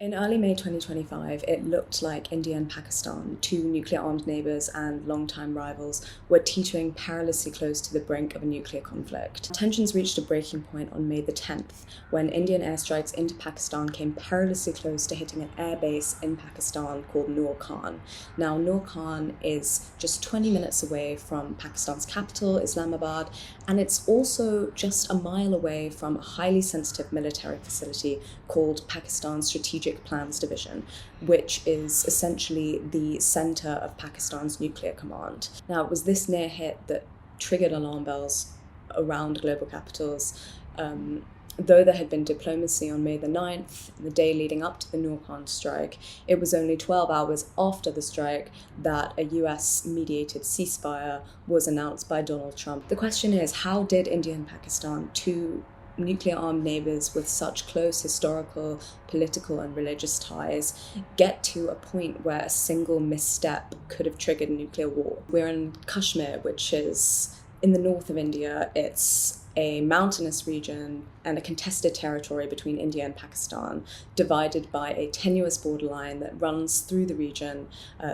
In early May 2025, it looked like India and Pakistan, two nuclear-armed neighbours and longtime rivals, were teetering perilously close to the brink of a nuclear conflict. Tensions reached a breaking point on May the 10th, when Indian airstrikes into Pakistan came perilously close to hitting an airbase in Pakistan called Nur Khan. Now, Nur Khan is just 20 minutes away from Pakistan's capital, Islamabad, and it's also just a mile away from a highly sensitive military facility called Pakistan's Strategic Plans Division, which is essentially the center of Pakistan's nuclear command. Now, it was this near hit that triggered alarm bells around global capitals. Though there had been diplomacy on May the 9th, the day leading up to the Nur Khan strike, it was only 12 hours after the strike that a US-mediated ceasefire was announced by Donald Trump. The question is, how did India and Pakistan, two nuclear-armed neighbours with such close historical, political and religious ties, get to a point where a single misstep could have triggered a nuclear war? We're in Kashmir, which is in the north of India. It's a mountainous region and a contested territory between India and Pakistan, divided by a tenuous borderline that runs through the region,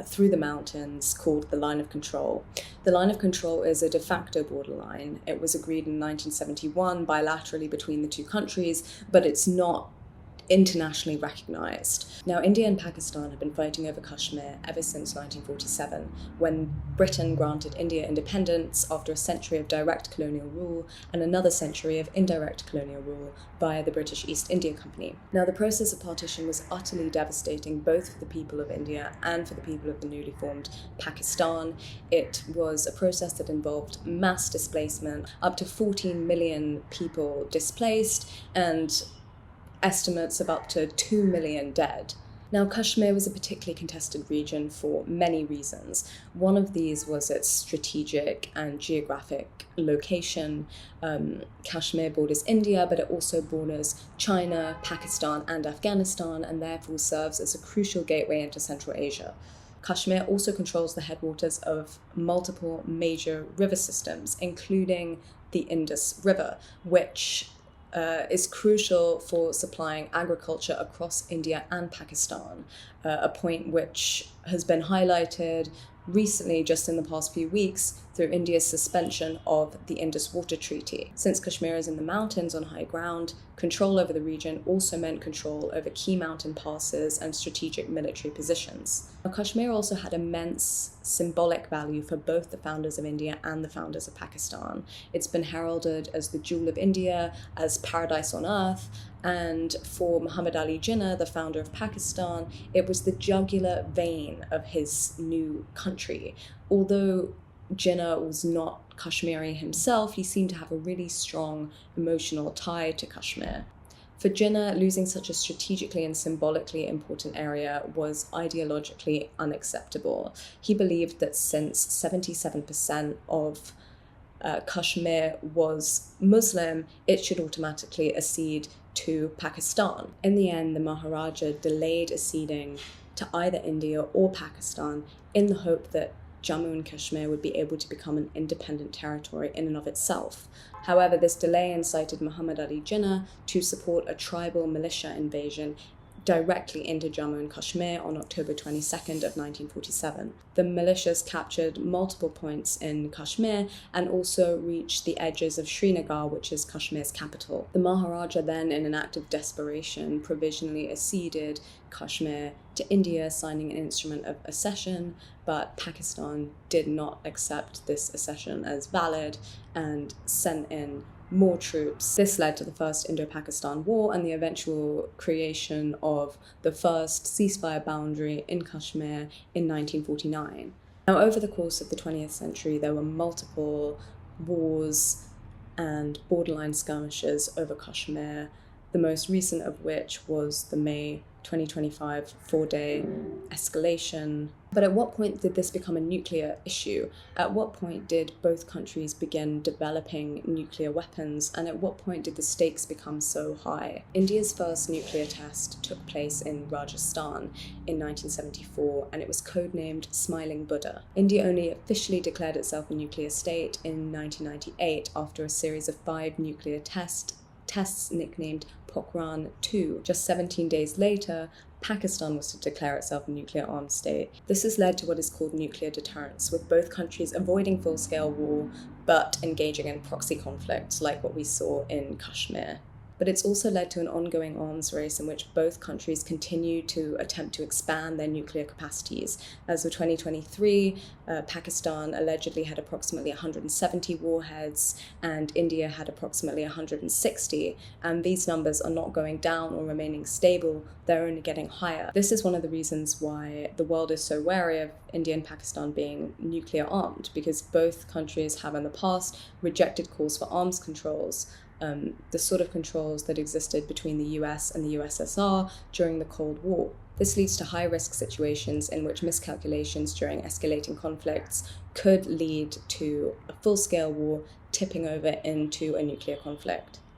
through the mountains, called the Line of Control. The Line of Control is a de facto borderline. It was agreed in 1971 bilaterally between the two countries, but it's not internationally recognised. Now, India and Pakistan have been fighting over Kashmir ever since 1947, when Britain granted India independence after a century of direct colonial rule and another century of indirect colonial rule via the British East India Company. Now, the process of partition was utterly devastating both for the people of India and for the people of the newly formed Pakistan. It was a process that involved mass displacement, up to 14 million people displaced, and estimates of up to 2 million dead. Now, Kashmir was a particularly contested region for many reasons. One of these was its strategic and geographic location. Kashmir borders India, but it also borders China, Pakistan, and Afghanistan, and therefore serves as a crucial gateway into Central Asia. Kashmir also controls the headwaters of multiple major river systems, including the Indus River, which is crucial for supplying agriculture across India and Pakistan, a point which has been highlighted recently, just in the past few weeks, through India's suspension of the Indus Water Treaty. Since Kashmir is in the mountains on high ground, control over the region also meant control over key mountain passes and strategic military positions. Now, Kashmir also had immense symbolic value for both the founders of India and the founders of Pakistan. It's been heralded as the jewel of India, as paradise on earth, and for Muhammad Ali Jinnah, the founder of Pakistan, it was the jugular vein of his new country. Although Jinnah was not Kashmiri himself, he seemed to have a really strong emotional tie to Kashmir. For Jinnah, losing such a strategically and symbolically important area was ideologically unacceptable. He believed that since 77% of Kashmir was Muslim, it should automatically accede to Pakistan. In the end, the Maharaja delayed acceding to either India or Pakistan in the hope that Jammu and Kashmir would be able to become an independent territory in and of itself. However, this delay incited Muhammad Ali Jinnah to support a tribal militia invasion directly into Jammu and Kashmir on October 22nd of 1947. The militias captured multiple points in Kashmir and also reached the edges of Srinagar, which is Kashmir's capital. The Maharaja then, in an act of desperation, provisionally acceded Kashmir to India, signing an instrument of accession, but Pakistan did not accept this accession as valid and sent in more troops. This led to the First Indo-Pakistan War and the eventual creation of the first ceasefire boundary in Kashmir in 1949. Now, over the course of the 20th century, there were multiple wars and borderline skirmishes over Kashmir, the most recent of which was the May 2025 four-day escalation. But at what point did this become a nuclear issue? At what point did both countries begin developing nuclear weapons? And at what point did the stakes become so high? India's first nuclear test took place in Rajasthan in 1974, and it was codenamed Smiling Buddha. India only officially declared itself a nuclear state in 1998 after a series of 5 nuclear tests nicknamed Pokhran 2. Just 17 days later, Pakistan was to declare itself a nuclear armed state. This has led to what is called nuclear deterrence, with both countries avoiding full-scale war but engaging in proxy conflicts like what we saw in Kashmir. But it's also led to an ongoing arms race in which both countries continue to attempt to expand their nuclear capacities. As of 2023, Pakistan allegedly had approximately 170 warheads, and India had approximately 160, and these numbers are not going down or remaining stable, they're only getting higher. This is one of the reasons why the world is so wary of India and Pakistan being nuclear armed, because both countries have in the past rejected calls for arms controls, the sort of controls that existed between the US and the USSR during the Cold War. This leads to high-risk situations in which miscalculations during escalating conflicts could lead to a full-scale war tipping over into a nuclear conflict.